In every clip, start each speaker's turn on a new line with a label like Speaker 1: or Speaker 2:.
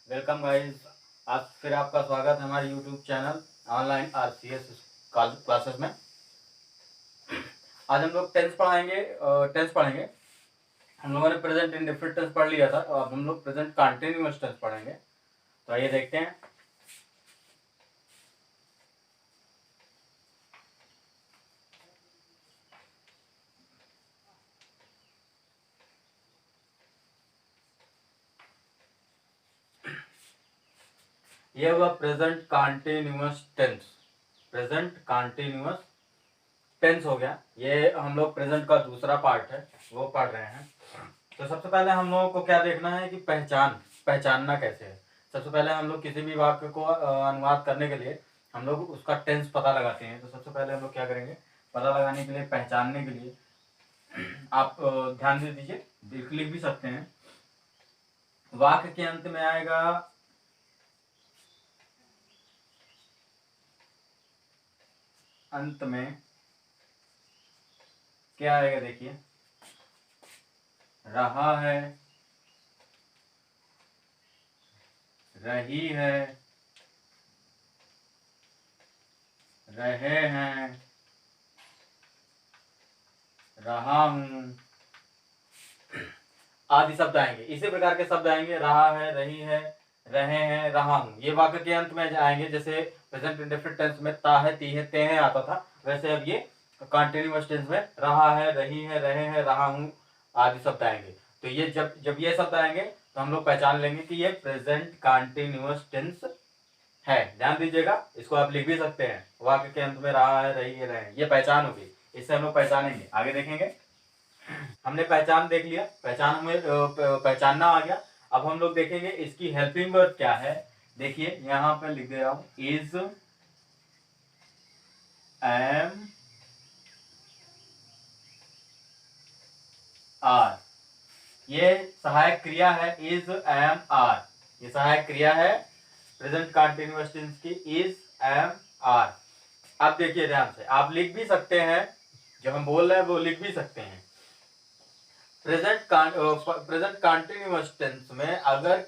Speaker 1: Welcome guys. आज फिर आपका स्वागत है हमारे YouTube channel online RCS classes में। आज हम लोग टेंस पढ़ेंगे। हम लोगों ने प्रेजेंट इंडेफिनिट टेंस पढ़ लिया था, तो अब हम लोग प्रेजेंट कंटिन्यूअस टेंस पढ़ेंगे। तो आइए देखते हैं। ये हुआ present continuous tense. Present continuous tense हो गया। ये हम लोग प्रेजेंट का दूसरा पार्ट है, वो पढ़ रहे हैं। तो सबसे पहले हम लोगों को क्या देखना है कि पहचानना कैसे है। सबसे पहले हम लोग किसी भी वाक्य को अनुवाद करने के लिए हम लोग उसका टेंस पता लगाते हैं। तो सबसे पहले हम लोग क्या करेंगे, पता लगाने के लिए, पहचानने के लिए आप ध्यान दे दीजिए, लिख भी सकते हैं। वाक्य के अंत में आएगा अंत में क्या आएगा, देखिए, रहा है, रही है, रहे हैं, रहा हूं आदि शब्द आएंगे। इसी प्रकार के शब्द आएंगे, रहा है, रही है, रहे हैं, रहा हूं। ये वाक्य के अंत में आएंगे। जैसे प्रेजेंट इंडेफिनिट टेंस में ता है, ती है, ते हैं आता था, वैसे अब ये कंटिन्यूअस टेंस में रहा है, रही है, रहे हैं, रहा हूं आदि शब्द आएंगे। तो ये जब जब ये शब्द आएंगे तो हम लोग पहचान लेंगे कि ये प्रेजेंट कंटिन्यूअस टेंस है। ध्यान दीजिएगा, इसको आप लिख भी सकते हैं। वाक्य के अंत में रहा है, रही है, रहे हैं, ये पहचान होगी। इससे हम लोग पहचानेंगे, आगे देखेंगे। हमने पहचान देख लिया, पहचान हमें पहचानना आ गया। अब हम लोग देखेंगे इसकी हेल्पिंग वर्ब क्या है। देखिए यहां पर लिख दे रहा हूं, इज, एम, आर। ये सहायक क्रिया है, इज, एम, आर। ये सहायक क्रिया है प्रेजेंट कंटिन्यूअस टेंस की, इज, एम, आर। अब देखिए ध्यान से, आप लिख भी सकते हैं, जो हम बोल रहे हैं वो लिख भी सकते हैं। प्रेजेंट कंटिन्यूअस टेंस में अगर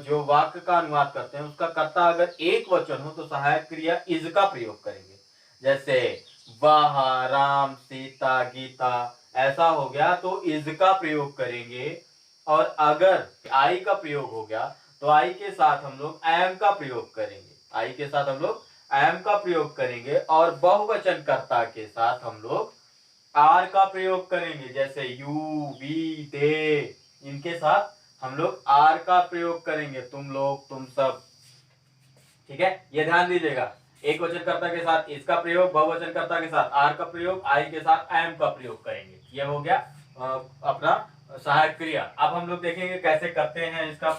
Speaker 1: जो वाक्य का अनुवाद करते हैं उसका कर्ता अगर एक वचन हो तो सहायक क्रिया इज का प्रयोग करेंगे। जैसे वह, राम, सीता, गीता, ऐसा हो गया तो इज का प्रयोग करेंगे। और अगर आई का प्रयोग हो गया तो आई के साथ हम लोग एम का प्रयोग करेंगे। आई के साथ हम लोग एम का प्रयोग करेंगे। और बहुवचन कर्ता के साथ हम लोग आर का प्रयोग करेंगे। जैसे यू, वी, दे, इनके साथ हम लोग आर का प्रयोग करेंगे, तुम लोग, तुम सब। ठीक है, ये ध्यान दीजिएगा। एक वचनकर्ता के साथ इसका प्रयोग, बहुवचनकर्ता के साथ आर का प्रयोग, आई के साथ एम का प्रयोग करेंगे। ये हो गया अपना सहायक क्रिया। अब हम लोग देखेंगे कैसे करते हैं इसका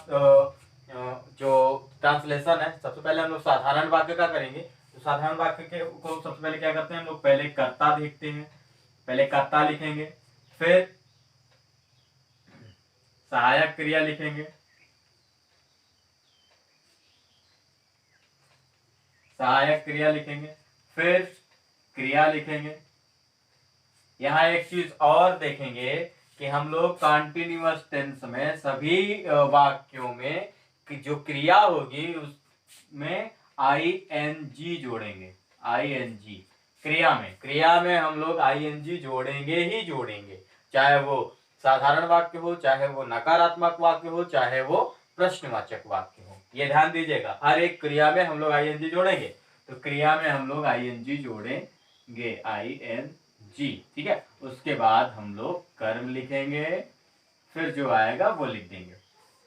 Speaker 1: जो ट्रांसलेशन है। सबसे पहले हम लोग साधारण वाक्य का करेंगे। तो साधारण वाक्य के को सबसे पहले क्या करते हैं हम लोग, पहले कर्ता देखते हैं, पहले कर्ता लिखेंगे, फिर सहायक क्रिया लिखेंगे, सहायक क्रिया लिखेंगे, फिर क्रिया लिखेंगे। यहाँ एक चीज और देखेंगे कि हम लोग कंटिन्यूअस टेंस में सभी वाक्यों में जो क्रिया होगी उसमें आई एन जी जोड़ेंगे। आई एन जी क्रिया में हम लोग आई एन जी जोड़ेंगे ही जोड़ेंगे। चाहे वो साधारण वाक्य हो, चाहे वो नकारात्मक वाक्य हो, चाहे वो प्रश्नवाचक वाक्य हो। ये ध्यान दीजिएगा, हर एक क्रिया में हम लोग आई एन जी जोड़ेंगे। तो क्रिया में हम लोग आई एन जी जोड़ेंगे, आई एन जी। ठीक है, उसके बाद हम लोग कर्म लिखेंगे, फिर जो आएगा वो लिख देंगे।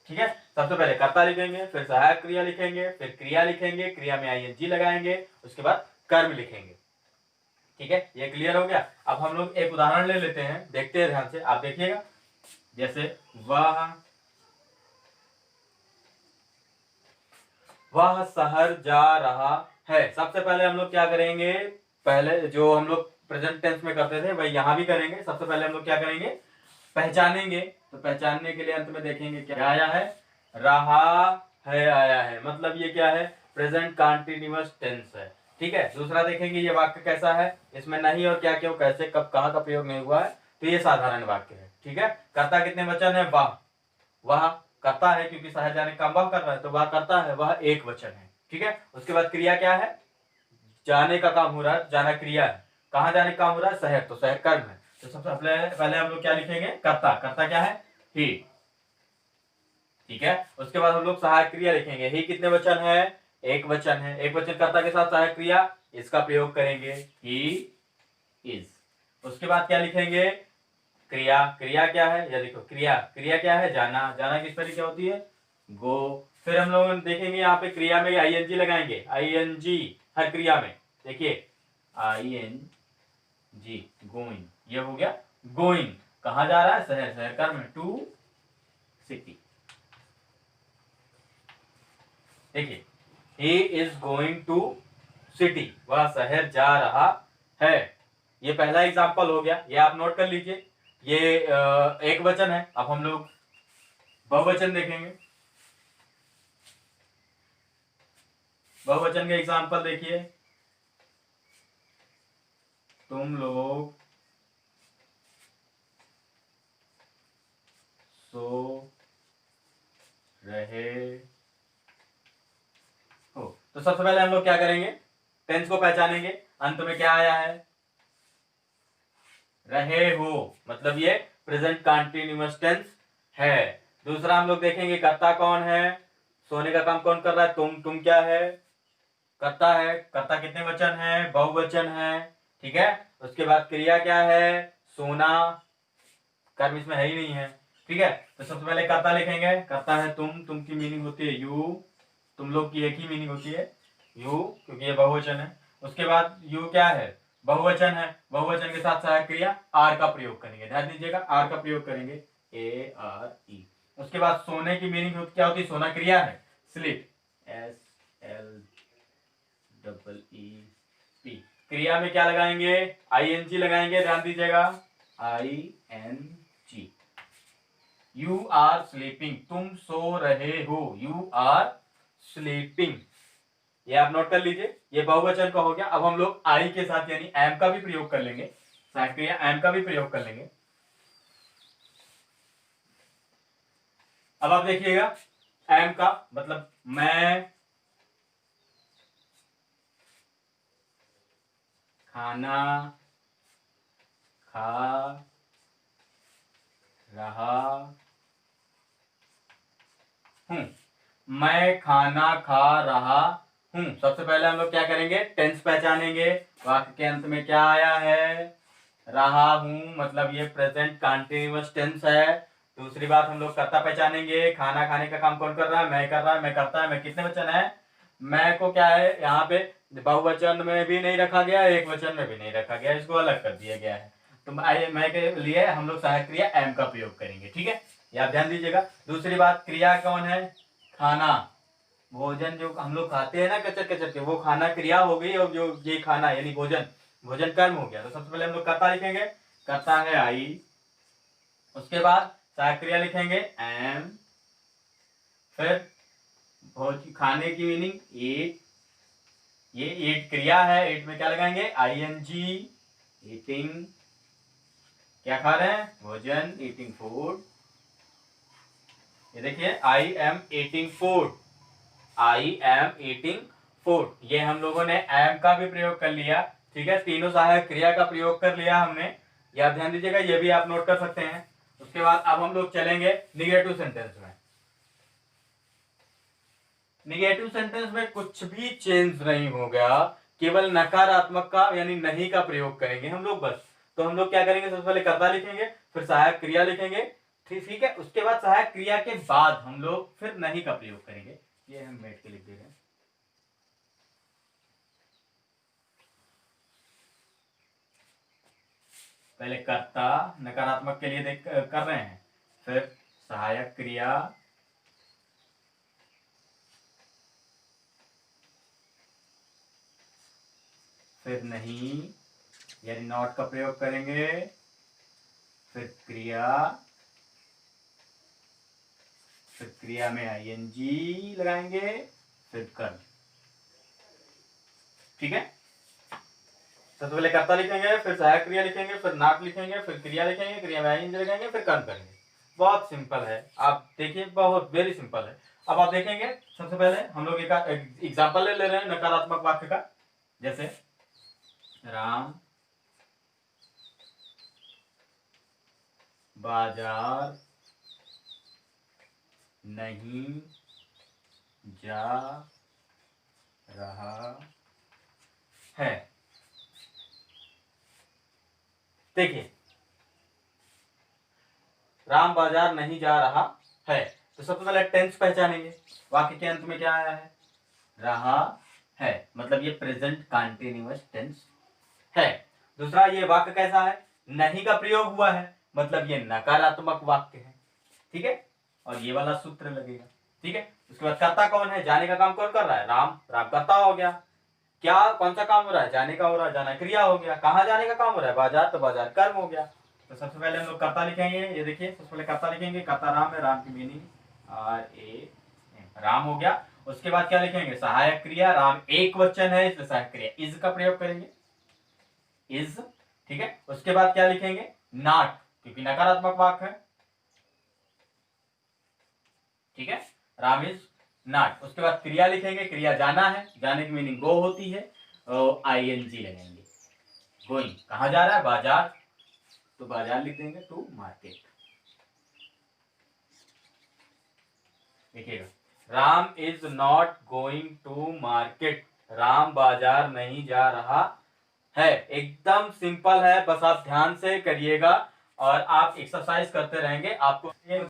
Speaker 1: ठीक है, सबसे पहले कर्ता लिखेंगे, फिर सहायक क्रिया लिखेंगे, फिर क्रिया लिखेंगे, क्रिया में आईएनजी लगाएंगे, उसके बाद कर्म लिखेंगे। ठीक है, ये क्लियर हो गया। अब हम लोग एक उदाहरण ले लेते हैं, देखते हैं ध्यान से, आप देखिएगा। जैसे वह शहर जा रहा है। सबसे पहले हम लोग क्या करेंगे, पहले जो हम लोग प्रेजेंट टेंस में करते थे वही यहां भी करेंगे। सबसे पहले हम लोग क्या करेंगे, पहचानेंगे। तो पहचानने के लिए अंत में देखेंगे क्या आया है, रहा है आया है, मतलब ये क्या है, प्रेजेंट कंटिन्यूअस टेंस है। ठीक है, दूसरा देखेंगे ये वाक्य कैसा है, इसमें नहीं और क्या, क्यों, कैसे, कब, कहां का प्रयोग नहीं हुआ है। तो ये साधारण वाक्य है। ठीक है, कर्ता कितने वचन है, वाह, वह, करता है, क्योंकि शहर जाने का काम वह कर रहा है, तो वह करता है, वह एक वचन है। ठीक है, उसके बाद क्रिया क्या है, जाने का काम हो रहा है, जाना क्रिया है। कहाँ जाने का काम हो रहा है, शहर, तो शहर कर्म है। तो सबसे पहले हम लोग क्या लिखेंगे, कर्ता। कर्ता क्या है, ही। ठीक है, उसके बाद हम लोग सहायक क्रिया लिखेंगे। ही कितने वचन है, एक वचन है। एक वचन कर्ता के साथ सहायक क्रिया, इसका प्रयोग करेंगे, ही इज। उसके बाद क्या लिखेंगे, क्रिया। क्रिया क्या है, या देखो क्रिया, क्रिया क्या है, जाना। जाना किस तरीके होती है, गो। फिर हम लोग देखेंगे यहाँ पे क्रिया में आईएनजी लगाएंगे, आईएनजी हर क्रिया में। देखिए आईएनजी, गोइंग, ये हो गया गोइंग। कहाँ जा रहा है, शहर, शहर कर्म में, टू सिटी। देखिए he is going to city, वह शहर जा रहा है। ये पहला एग्जाम्पल हो गया, ये आप नोट कर लीजिए। ये एक वचन है। अब हम लोग बहुवचन देखेंगे। बहुवचन के एग्जाम्पल देखिए, तुम लोग सो रहे हो। तो सबसे पहले हम लोग क्या करेंगे, टेंस को पहचानेंगे। अंत में क्या आया है, रहे हो, मतलब ये प्रेजेंट कंटीन्यूअस टेंस है। दूसरा हम लोग देखेंगे कर्ता कौन है, सोने का काम कौन कर रहा है, तुम क्या है, कर्ता है। कर्ता कितने वचन है, बहुवचन है। ठीक है, उसके बाद क्रिया क्या है, सोना, कर्म इसमें है ही नहीं है। ठीक है, तो सबसे पहले कर्ता लिखेंगे। कर्ता है तुम की मीनिंग होती है यू, तुम लोग की एक ही मीनिंग होती है यू, क्योंकि ये बहुवचन है। उसके बाद यू क्या है, बहुवचन है। बहुवचन के साथ सहायक क्रिया आर का प्रयोग करेंगे, ध्यान दीजिएगा, आर का प्रयोग करेंगे, ए आर ई। उसके बाद सोने की मीनिंग क्या होती है, सोना क्रिया है, sleep, S L double E P. क्रिया में क्या लगाएंगे, आईएनजी लगाएंगे, ध्यान दीजिएगा, I N G. You are sleeping, तुम सो रहे हो, यू आर स्लीपिंग। ये आप नोट कर लीजिए, ये बहुवचन का हो गया। अब हम लोग आई के साथ यानी एम का भी प्रयोग कर लेंगे, सहायक क्रिया एम का भी प्रयोग कर लेंगे। अब आप देखिएगा, एम का मतलब मैं खाना खा रहा हूं, मैं खाना खा रहा हूं। सबसे पहले हम लोग क्या करेंगे, टेंस पहचानेंगे। वाक्य के अंत में क्या आया है, रहा हूं, मतलब ये प्रेजेंट कंटीन्यूअस टेंस है। दूसरी बात हम लोग कर्ता पहचानेंगे, खाना खाने का काम कौन कर रहा है, मैं कर रहा है, मैं करता है। मैं कितने वचन है, मैं को क्या है यहाँ पे बहुवचन में भी नहीं रखा गया, एक वचन में भी नहीं रखा गया, इसको अलग कर दिया गया है। तो मैं के लिए हम लोग सहायक क्रिया एम का प्रयोग करेंगे। ठीक है, ये आप ध्यान दीजिएगा। दूसरी बात, क्रिया कौन है, खाना, भोजन जो हम लोग खाते हैं ना कचर कचर के, वो खाना क्रिया हो गई, और जो ये खाना यानी भोजन, भोजन कर्म हो गया। तो सबसे पहले हम लोग कर्ता लिखेंगे, कर्ता है आई। उसके बाद सहायक क्रिया लिखेंगे एम। फिर भोज खाने की मीनिंग ईट, ये ईट क्रिया है, ईट में क्या लगाएंगे, आई एन जी, ईटिंग, क्या खा रहे हैं, भोजन, ईटिंग फूड। ये देखिए I am eating food, I am eating food, ये हम लोगों ने एम का भी प्रयोग कर लिया। ठीक है, तीनों सहायक क्रिया का प्रयोग कर लिया हमने, ये आप ध्यान दीजिएगा, ये भी आप नोट कर सकते हैं। उसके बाद अब हम लोग चलेंगे निगेटिव सेंटेंस में। निगेटिव सेंटेंस में कुछ भी चेंज नहीं हो गया, केवल नकारात्मक का यानी नहीं का प्रयोग करेंगे हम लोग बस। तो हम लोग क्या करेंगे, सबसे पहले कर्ता लिखेंगे, फिर सहायक क्रिया लिखेंगे। ठीक है, उसके बाद सहायक क्रिया के बाद हम लोग फिर नहीं का प्रयोग करेंगे। ये हम मेट के लिख दे रहे हैं। पहले कर्ता नकारात्मक के लिए देख कर रहे हैं, फिर सहायक क्रिया, फिर नहीं यानी नॉट का प्रयोग करेंगे, फिर क्रिया, फिर क्रिया में आईएनजी लगाएंगे, फिर कर्म। ठीक है, सबसे पहले कर्ता लिखेंगे, फिर सहायक क्रिया लिखेंगे, फिर नॉट लिखेंगे, फिर क्रिया लिखेंगे, क्रिया में आईएनजी लगाएंगे, फिर कर्म करेंगे। बहुत सिंपल है, आप देखिए बहुत वेरी सिंपल है। अब आप देखेंगे सबसे पहले हम लोग एक एग्जाम्पल ले रहे हैं नकारात्मक वाक्य का। जैसे राम बाजार नहीं जा रहा है। देखिए राम बाजार नहीं जा रहा है, तो सबसे पहले टेंस पहचानेंगे। वाक्य के अंत में क्या आया है? रहा है, मतलब ये प्रेजेंट कंटीन्यूअस टेंस है। दूसरा, ये वाक्य कैसा है? नहीं का प्रयोग हुआ है, मतलब ये नकारात्मक वाक्य है। ठीक है, और ये वाला सूत्र लगेगा। ठीक है, उसके बाद कर्ता कौन है? जाने का काम कौन कर रहा है? राम। राम कर्ता हो गया। क्या कौन सा काम हो रहा है? जाने का हो रहा है, जाना क्रिया हो गया। कहाँ जाने का काम हो रहा है? बाजार, तो बाजार कर्म हो गया। तो सबसे पहले हम लोग कर्ता लिखेंगे। ये देखिए सबसे पहले कर्ता लिखेंगे, कर्ता राम है। राम की मीनिंग राम हो गया। उसके बाद क्या लिखेंगे? सहायक क्रिया। राम एक वचन है इसलिए सहायक क्रिया इज का प्रयोग करेंगे, इज। ठीक है, उसके बाद क्या लिखेंगे? नॉट, क्योंकि नकारात्मक वाक्य है। ठीक है, राम इज नॉट। उसके बाद क्रिया लिखेंगे, क्रिया जाना है, जाने की मीनिंग गो होती है, आईएनजी लगेंगे। गोइंग, कहां जा रहा है? बाजार, तो बाजार लिख देंगे, टू मार्केट। देखिएगा, Ram is not going to market. Ram बाजार नहीं जा रहा है। एकदम सिंपल है, बस आप ध्यान से करिएगा और आप एक्सरसाइज करते रहेंगे, आपको